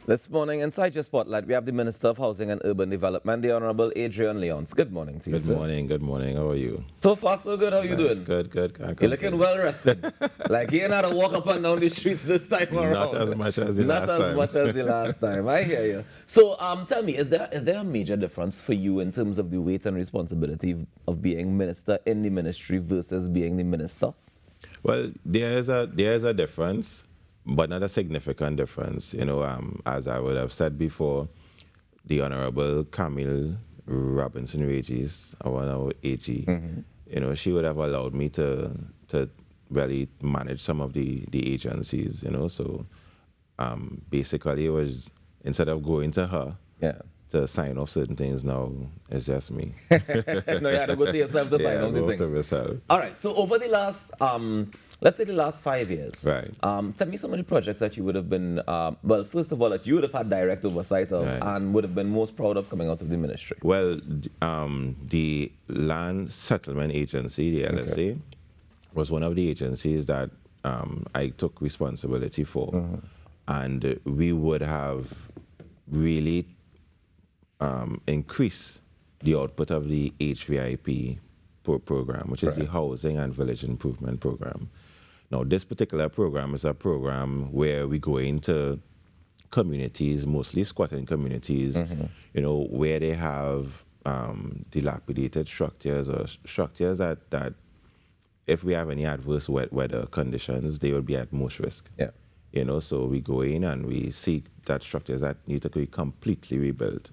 This morning, inside your spotlight, we have the Minister of Housing and Urban Development, the Honourable Adrian Leonce. Good morning to you, Good sir. morning, good morning. How are you? So far, so good. How you Nice, doing? Good, good. Can't You're looking complain. well rested. Like you ain't had to walk up and down the streets this time around. Not as much as the Not last as time. much as the last time. I hear you. So, tell me, is there a major difference for you in terms of the weight and responsibility of being minister in the ministry versus being the minister? Well, there's a difference, but not a significant difference. As I would have said before, the Honourable Camille Robinson Regis, our AG, she would have allowed me to really manage some of the agencies. So basically, it was instead of going to her. Yeah. To sign off certain things now, it's just me. No, you had to go to yourself to sign off the go things. to myself. All right. So over the last, let's say the last 5 years, Right. Tell me some of the projects that you would have been, well, first of all, that you would have had direct oversight of Right. and would have been most proud of coming out of the ministry. Well, the Land Settlement Agency, the LSA, was one of the agencies that I took responsibility for. And we would have really increase the output of the HVIP program, which is the Housing and Village Improvement Program. Now, this particular program is a program where we go into communities, mostly squatting communities, where they have dilapidated structures or structures that if we have any adverse weather conditions, they will be at most risk. Yeah. So we go in and we see that structures that need to be completely rebuilt.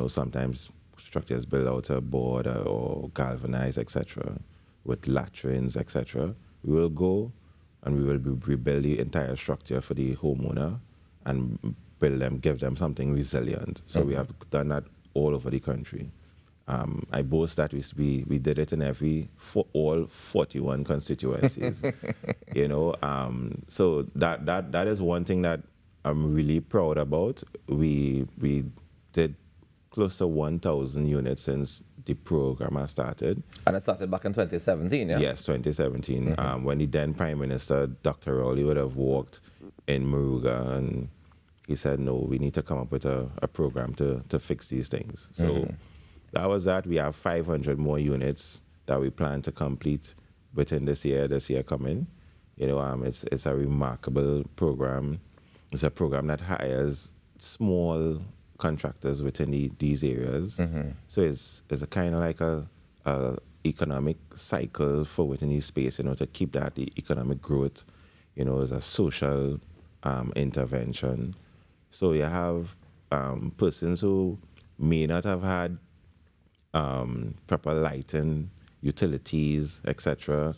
Sometimes structures built out of board or galvanized, etc., with latrines, etc. We will go and we will rebuild the entire structure for the homeowner and give them something resilient. So we have done that all over the country. I boast that we did it in all 41 constituencies. So that is one thing that I'm really proud about. We did close to 1,000 units since the program has started. And it started back in 2017, yeah? Yes, 2017. When the then Prime Minister, Dr. Rowley, would have walked in Maruga and he said, no, we need to come up with a program to fix these things. So that was that. We have 500 more units that we plan to complete within this year coming. It's a remarkable program. It's a program that hires small contractors within these areas. So it's a kind of like a economic cycle for within this space, to keep that the economic growth, as a social intervention. So you have persons who may not have had proper lighting, utilities, etc.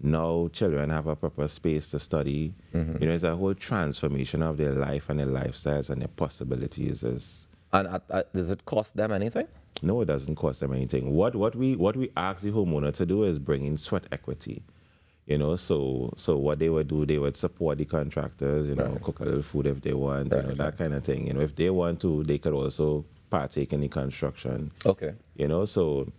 Now children have a proper space to study. It's a whole transformation of their life and their lifestyles and their possibilities. And does it cost them anything? No, it doesn't cost them anything. What we ask the homeowner to do is bring in sweat equity. So what they would do, they would support the contractors, cook a little food if they want, that kind of thing. If they want to, they could also partake in the construction. Okay. So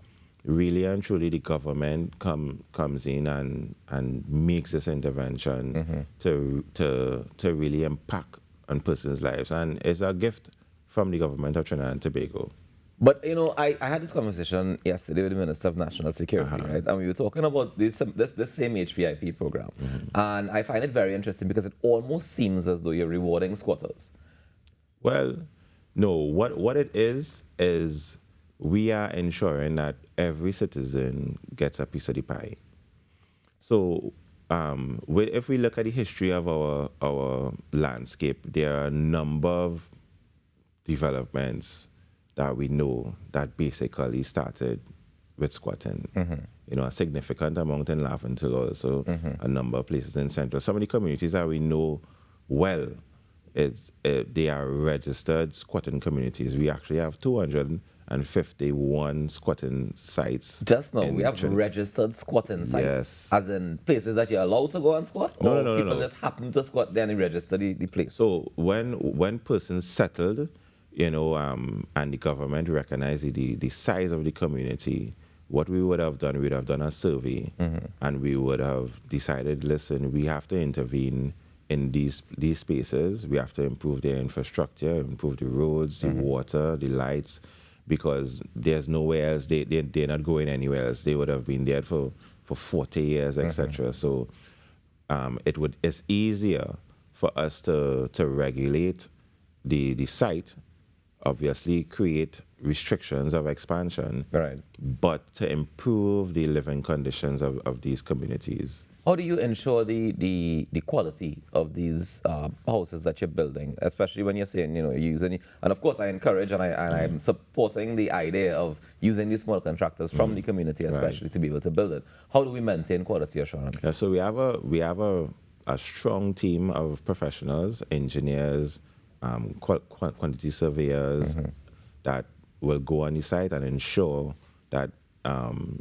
really and truly the government comes in and makes this intervention to really impact on persons' lives. And it's a gift from the government of Trinidad and Tobago. But, I had this conversation yesterday with the Minister of National Security, right? And we were talking about this same HVIP program. And I find it very interesting because it almost seems as though you're rewarding squatters. Well, no, what it is we are ensuring that every citizen gets a piece of the pie. So if we look at the history of our landscape, there are a number of developments that we know that basically started with squatting. A significant amount in Laventille also, a number of places in Central. Some of the communities that we know well, they are registered squatting communities. We actually have 251 squatting sites. Just now, we have registered squatting sites. Yes. As in places that you're allowed to go and squat? No, or no, people just happen to squat there and register the place? So when persons settled, and the government recognized the size of the community, what we would have done, we'd have done a survey, and we would have decided, listen, we have to intervene in these spaces, we have to improve their infrastructure, improve the roads, the water, the lights, because there's nowhere else. They're not going anywhere else. They would have been there for 40 years, etc. So it's easier for us to regulate the site, obviously create restrictions of expansion, Right. but to improve the living conditions of these communities. How do you ensure the quality of these houses that you're building, especially when you're saying, you're using, and of course I encourage and I'm supporting the idea of using these small contractors from the community, especially to be able to build it. How do we maintain quality assurance? Yeah, so we have a strong team of professionals, engineers, quantity surveyors that will go on the site and ensure that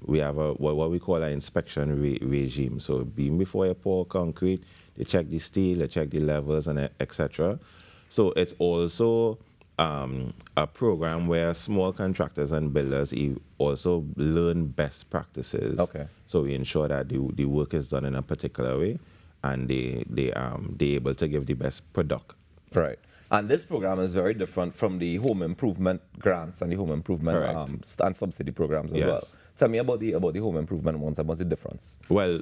we have what we call an inspection regime. So being before you pour concrete, they check the steel, they check the levels, and etc. So it's also a program where small contractors and builders also learn best practices. Okay. So we ensure that the work is done in a particular way, and they're able to give the best product. Right. And this program is very different from the home improvement grants and the home improvement and subsidy programs as well. Tell me about the home improvement ones and what's the difference? Well,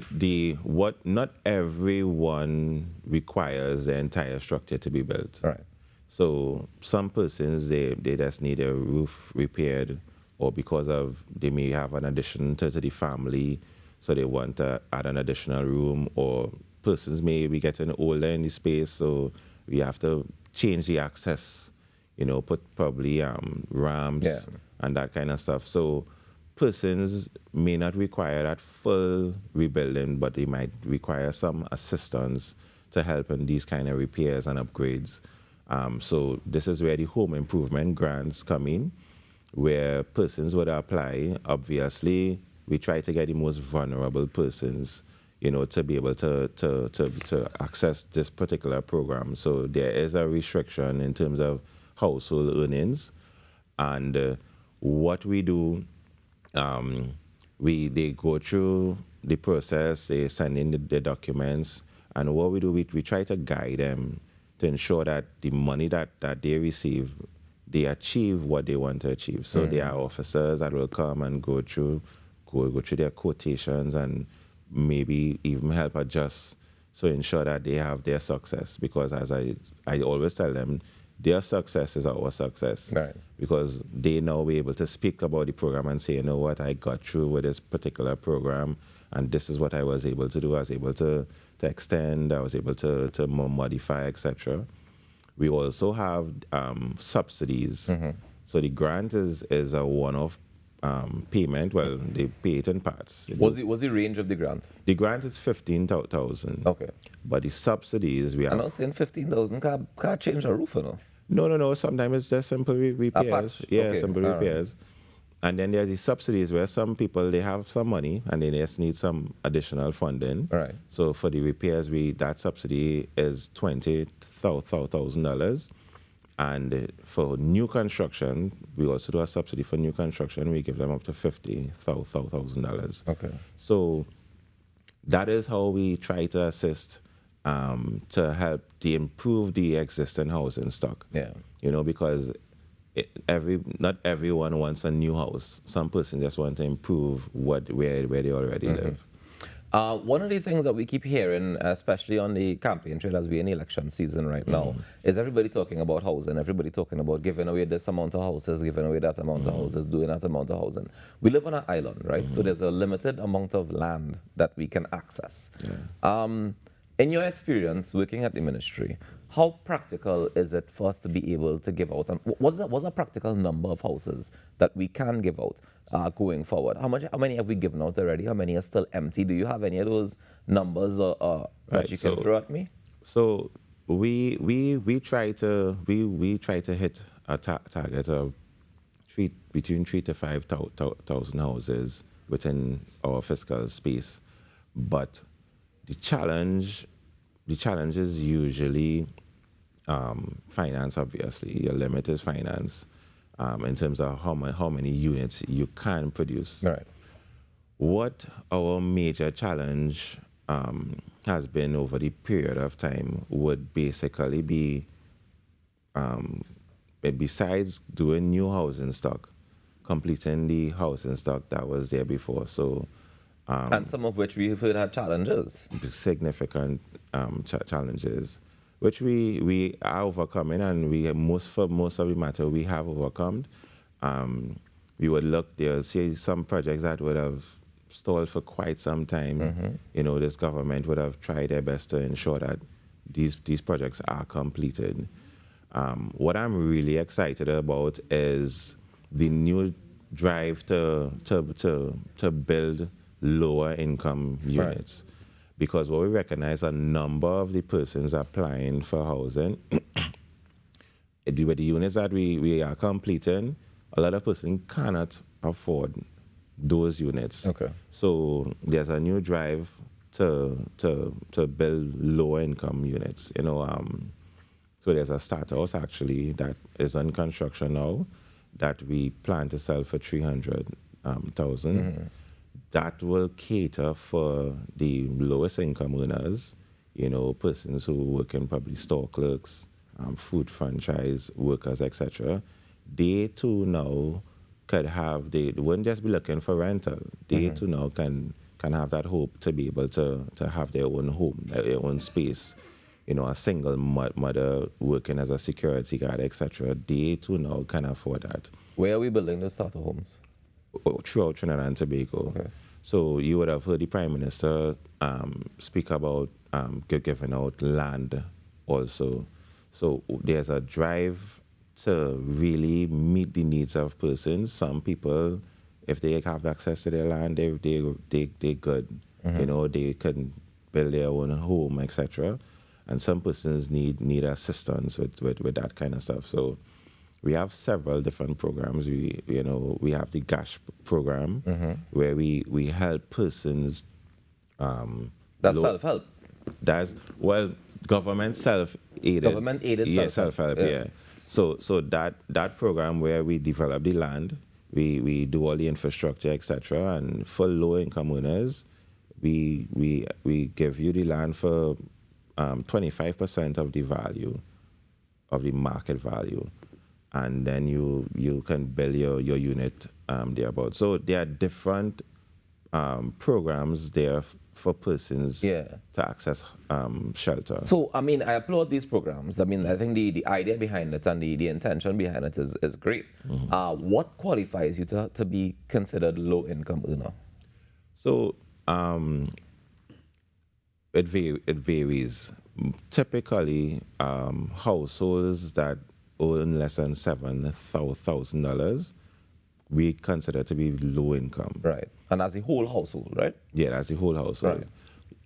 not everyone requires the entire structure to be built. Right. So some persons they just need a roof repaired, or because they may have an addition to the family, so they want to add an additional room, or persons may be getting older in the space, so we have to change the access, put probably ramps and that kind of stuff. So persons may not require that full rebuilding, but they might require some assistance to help in these kind of repairs and upgrades. So this is where the home improvement grants come in, where persons would apply. Obviously, we try to get the most vulnerable persons to be able to access this particular program. So there is a restriction in terms of household earnings. And what we do, they go through the process, they send in the documents, and what we do, we try to guide them to ensure that the money that they receive, they achieve what they want to achieve. So there are officers that will come and go through their quotations and maybe even help adjust, so ensure that they have their success. Because as I always tell them, their success is our success. Right. Because they now be able to speak about the program and say, what, I got through with this particular program, and this is what I was able to do. I was able to extend, I was able to modify, etc. We also have subsidies. So the grant is a one-off payment. Well, they pay it in parts. What's the range of the grant? The grant is 15,000. Okay. But the subsidies we have. I'm not saying 15,000 can't change a roof, No. Sometimes it's just simple repairs. Simple repairs. Right. And then there's the subsidies where some people, they have some money and they just need some additional funding. Right. So for the repairs, that subsidy is $20,000. And for new construction, we also do a subsidy for new construction. We give them up to $50,000. Okay. So that is how we try to assist to help to improve the existing housing stock. Yeah. Because not everyone wants a new house. Some persons just want to improve where they already live. One of the things that we keep hearing, especially on the campaign trail as we're in election season right now, is everybody talking about housing, everybody talking about giving away this amount of houses, giving away that amount of houses, doing that amount of housing. We live on an island, right? So there's a limited amount of land that we can access. Yeah. In your experience working at the ministry, how practical is it for us to be able to give out? And what's a practical number of houses that we can give out going forward? How many have we given out already? How many are still empty? Do you have any of those numbers that you can throw at me? So we try to hit a target of between 3,000 to 5,000 houses within our fiscal space, but the challenge is usually finance. Obviously, your limit is finance in terms of how many units you can produce. Right. What our major challenge has been over the period of time would basically be, besides doing new housing stock, completing the housing stock that was there before. So, and some of which we've heard had challenges. significant challenges, which we are overcoming, and for most of the matter we have overcome. We would look there, see some projects that would have stalled for quite some time. You know, this government would have tried their best to ensure that these projects are completed. What I'm really excited about is the new drive to build lower income units. Right. Because what we recognize, a number of the persons applying for housing, with the units that we are completing, a lot of persons cannot afford those units. Okay. So there's a new drive to build lower income units. You know, so there's a starter house actually that is in construction now that we plan to sell for 300,000. That will cater for the lowest income earners, you know, persons who work in probably store clerks, food franchise workers, etc. They too now could have, they wouldn't just be looking for rental. They too now can have that hope to be able to have their own home, their own space. You know, a single mother working as a security guard, etc. They too now can afford that. Where are we building those starter homes? Throughout Trinidad and Tobago. Okay. So you would have heard the Prime Minister speak about giving out land also. So there's a drive to really meet the needs of persons. Some people, if they have access to their land, they good. You know, they can build their own home, etc. And some persons need assistance with that kind of stuff. So we have several different programs. We have the GASH program where we help persons. That's self-help. That's government self-aided. Government-aided self-help. Yeah. So that program where we develop the land, we do all the infrastructure, etc. And for low-income owners, we give you the land for 25% of the value, of the market value. And then you can build your unit thereabout. So there are different programs there for persons to access shelter. So, I mean, I applaud these programs. I mean, I think the idea behind it and the intention behind it is great. What qualifies you to be considered low-income earner? So, it varies. Typically, households that earn less than $7,000, we consider to be low income. Right. And as a whole household, right? Yeah, as a whole household.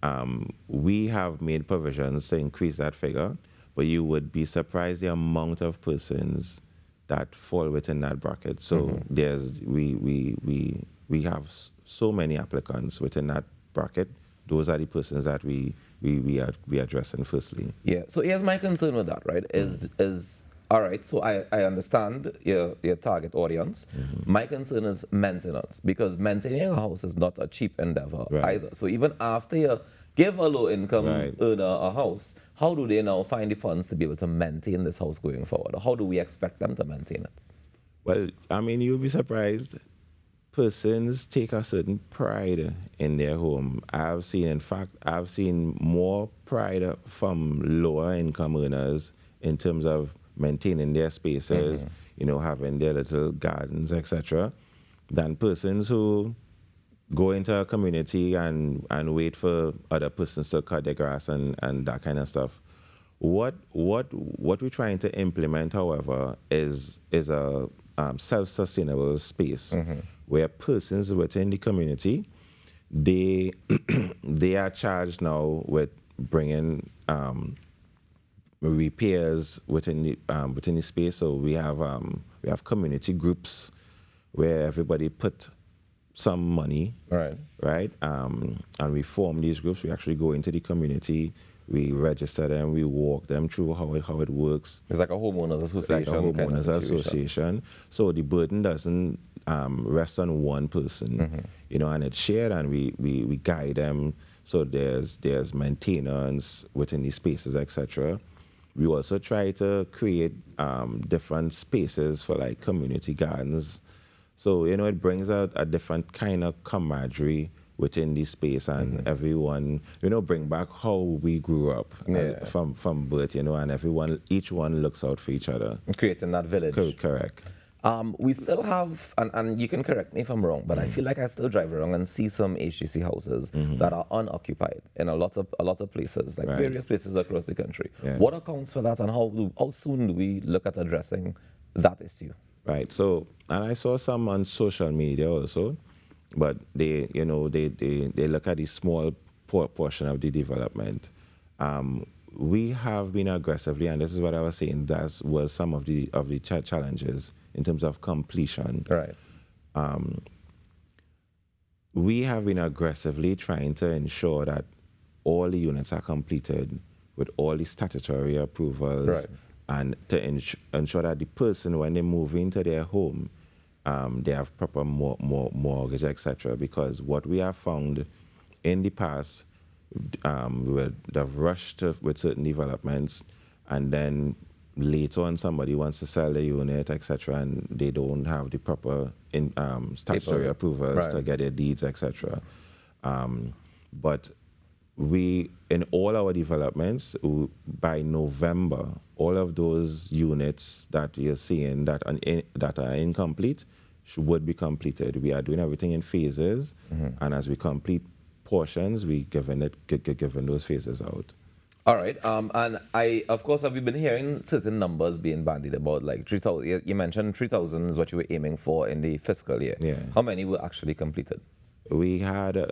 Right. We have made provisions to increase that figure, but you would be surprised the amount of persons that fall within that bracket. So we have so many applicants within that bracket. Those are the persons that we addressing firstly. Yeah. So here's my concern with that, right? Is all right, so I understand your target audience. My concern is maintenance, because maintaining a house is not a cheap endeavor either. So even after you give a low-income earner a house, how do they now find the funds to be able to maintain this house going forward? How do we expect them to maintain it? Well, I mean, you'll be surprised. Persons take a certain pride in their home. I've seen more pride from lower-income earners in terms of maintaining their spaces, you know, having their little gardens, etc., than persons who go into a community and wait for other persons to cut their grass and that kind of stuff. What we're trying to implement, however, is a self-sustainable space where persons within the community, they are charged now with bringing repairs within the space. So we have community groups where everybody put some money, right? And we form these groups. We actually go into the community, we register them, we walk them through how it works. It's like a homeowners association. It's like a homeowners association. So the burden doesn't rest on one person, you know, and it's shared, and we guide them So there's maintenance within these spaces, etc. We also try to create different spaces for like community gardens. So, it brings out a different kind of camaraderie within this space, and everyone, bring back how we grew up from birth, and each one looks out for each other. Creating that village. Correct. We still have, and you can correct me if I'm wrong, but I feel like I still drive around and see some HGC houses that are unoccupied in a lot of places, like various places across the country. Yeah. What accounts for that, and how soon do we look at addressing that issue? Right. So, and I saw some on social media also, but they look at the small portion of the development. We have been aggressively, and this is what I was saying, that was some of the challenges in terms of completion. Right. We have been aggressively trying to ensure that all the units are completed with all the statutory approvals, Right. and to ensure that the person, when they move into their home, they have proper mortgage, etc. Because what we have found in the past, we would have rushed with certain developments, and then later on somebody wants to sell the unit, etc., and they don't have the proper statutory approvals to get their deeds, etc. But we, in all our developments, by November, all of those units that you're seeing that are incomplete would be completed. We are doing everything in phases, and as we complete portions, we given those phases out. All right. And of course, have you been hearing certain numbers being bandied about, like 3,000? You mentioned 3,000 is what you were aiming for in the fiscal year. Yeah. How many were actually completed? We had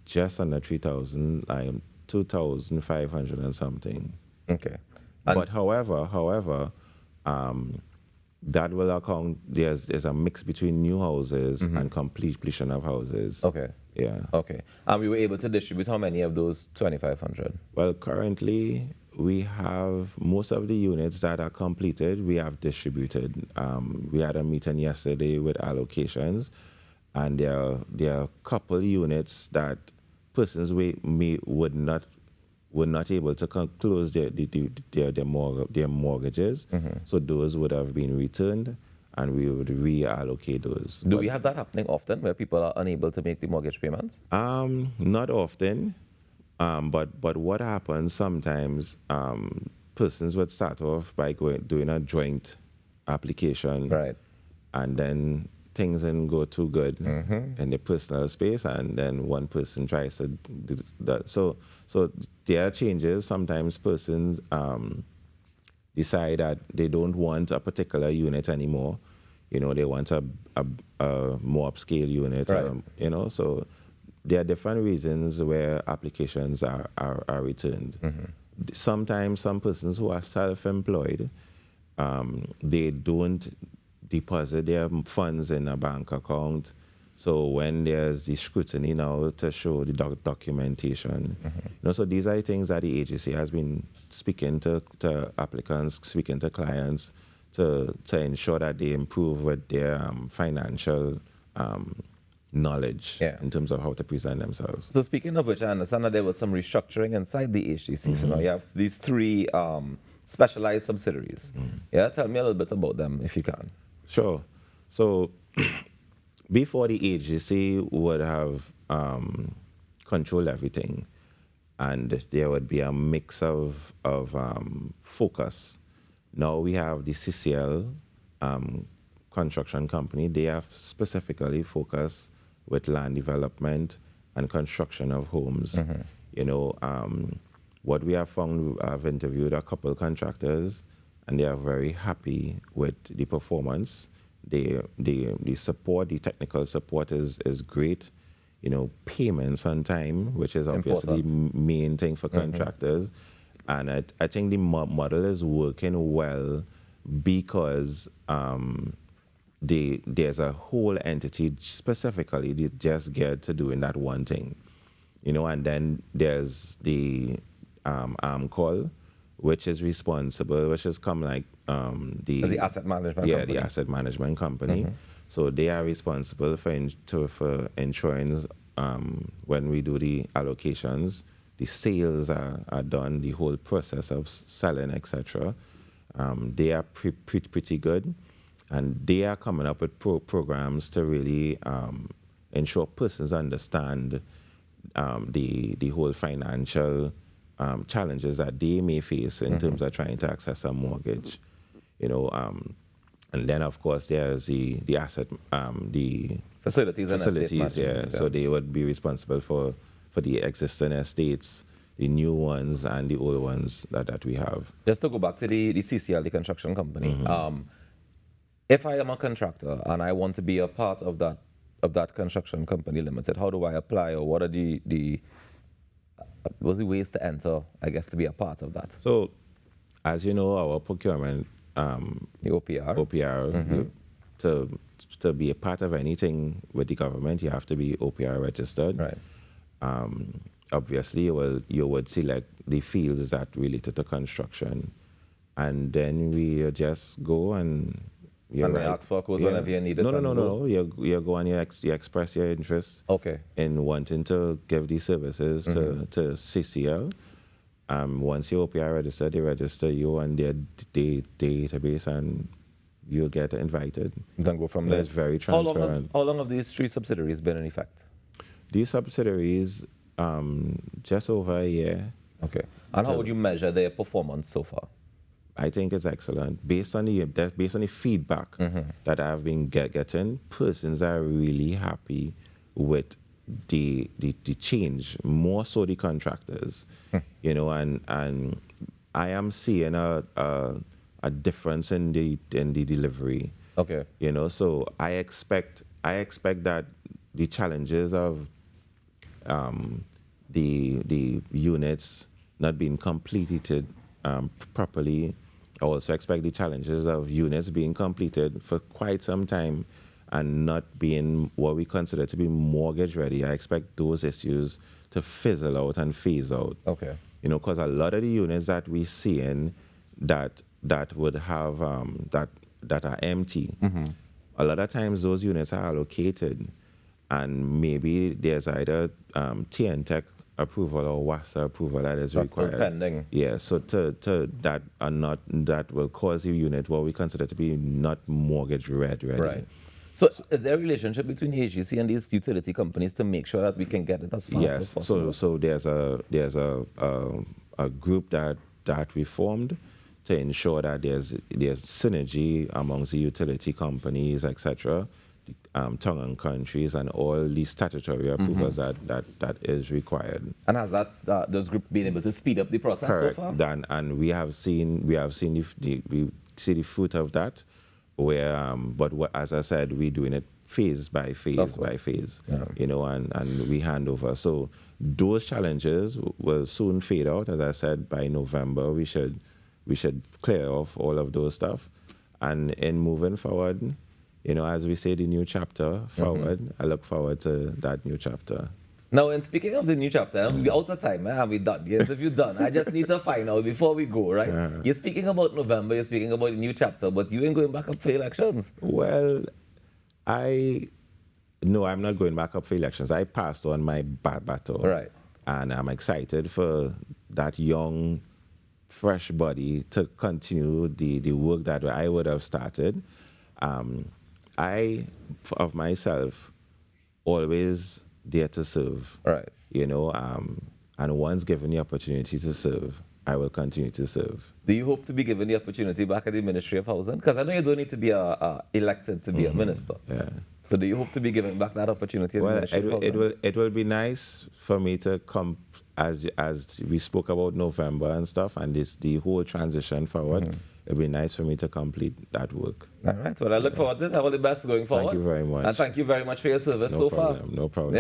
just under 3,000, 2,500 and something. Okay. But however, that will account, there's a mix between new houses and completion of houses. Okay. Yeah. Okay. And we were able to distribute how many of those 2,500? Well, currently, we have most of the units that are completed, we have distributed. We had a meeting yesterday with allocations, and there are a couple units that persons would not able to close their mortgages, so those would have been returned, and we would reallocate those. Do we have that happening often, where people are unable to make the mortgage payments? Not often, but what happens sometimes, persons would start off by doing a joint application, Right. and then things didn't go too good in the personal space, and then one person tries to do that. So there are changes. Sometimes persons decide that they don't want a particular unit anymore. They want a more upscale unit. Right. So there are different reasons where applications are returned. Sometimes some persons who are self-employed, they don't deposit their funds in a bank account. So when there's the scrutiny now to show the documentation, so these are things that the agency has been speaking to applicants, speaking to clients to ensure that they improve with their financial knowledge in terms of how to present themselves. So speaking of which, I understand that there was some restructuring inside the HGC. So now you have these three specialized subsidiaries. Yeah, tell me a little bit about them if you can. Sure. So before, the agency would have controlled everything, and there would be a mix of focus. Now we have the CCL construction company. They have specifically focused with land development and construction of homes. What we have found, I've interviewed a couple of contractors, and they are very happy with the performance. The support, the technical support is great. Payments on time, which is obviously the main thing for contractors. And I think the model is working well because there's a whole entity specifically just geared to doing that one thing. And then there's the call, which is responsible, which has come like the asset management company. The asset management company. So they are responsible for ensuring when we do the allocations, the sales are done, the whole process of selling, etc. They are pretty good, and they are coming up with programs to really ensure persons understand the whole financial challenges that they may face in terms of trying to access a mortgage, and then of course there's the asset, the facilities, yeah. So they would be responsible for the existing estates, the new ones and the old ones that we have. Just to go back to the CCL, the construction company. If I am a contractor and I want to be a part of that construction company limited, how do I apply, or what are the ways to enter, I guess, to be a part of that? So, as you know, our procurement, the OPR, to be a part of anything with the government, you have to be OPR registered. Right. Obviously, you would select the fields that related to construction, and then we just go and ask for quotes whenever you need it. No. You go and you express your interest in wanting to give these services to CCL. Once you're OPR registered, they register you on their database, and you get invited. Then go from there. It's very transparent. How long have these 3 subsidiaries been in effect? These subsidiaries, just over a year. Okay. And how would you measure their performance so far? I think it's excellent. Based on the feedback that I've been getting, persons are really happy with the change, more so the contractors, and I am seeing a difference in the delivery. Okay. So I expect that the challenges of the units not being completed properly. I also expect the challenges of units being completed for quite some time and not being what we consider to be mortgage ready. I expect those issues to fizzle out and phase out. Okay. Because a lot of the units that we see in that would have that are empty, a lot of times those units are allocated, and maybe there's either TNTech approval or WASA approval that is required. Still pending. Yeah, so that will cause the unit what we consider to be not mortgage ready. Right. So is there a relationship between the HGC and these utility companies to make sure that we can get it as fast as possible? Yes. So there's a group that we formed to ensure that there's synergy amongst the utility companies, etc., tongue and countries, and all these statutory approvals that is required. And has those groups been able to speed up the process Correct. so far? And we see the fruit of that. Where, as I said, we're doing it phase by phase by phase, and we hand over. So those challenges will soon fade out. As I said, by November we should clear off all of those stuff, and in moving forward, as we say, the new chapter forward. I look forward to that new chapter. Now, and speaking of the new chapter, we're out of time, and we're done. The interview done. I just need to find out before we go, right? You're speaking about November, you're speaking about the new chapter, but you ain't going back up for elections. Well, no, I'm not going back up for elections. I passed on my battle. Right. And I'm excited for that young, fresh body to continue the work that I would have started. I, of myself, always there to serve. Right. And once given the opportunity to serve, I will continue to serve. Do you hope to be given the opportunity back at the Ministry of Housing? Because I know you don't need to be elected to be a minister. Yeah. So do you hope to be given back that opportunity at the Ministry of Housing? It will be nice for me to come, as we spoke about November and stuff, and the whole transition forward. It'll be nice for me to complete that work. All right. Well, I look forward to it. All the best going forward. Thank you very much. And thank you very much for your service so far. No problem.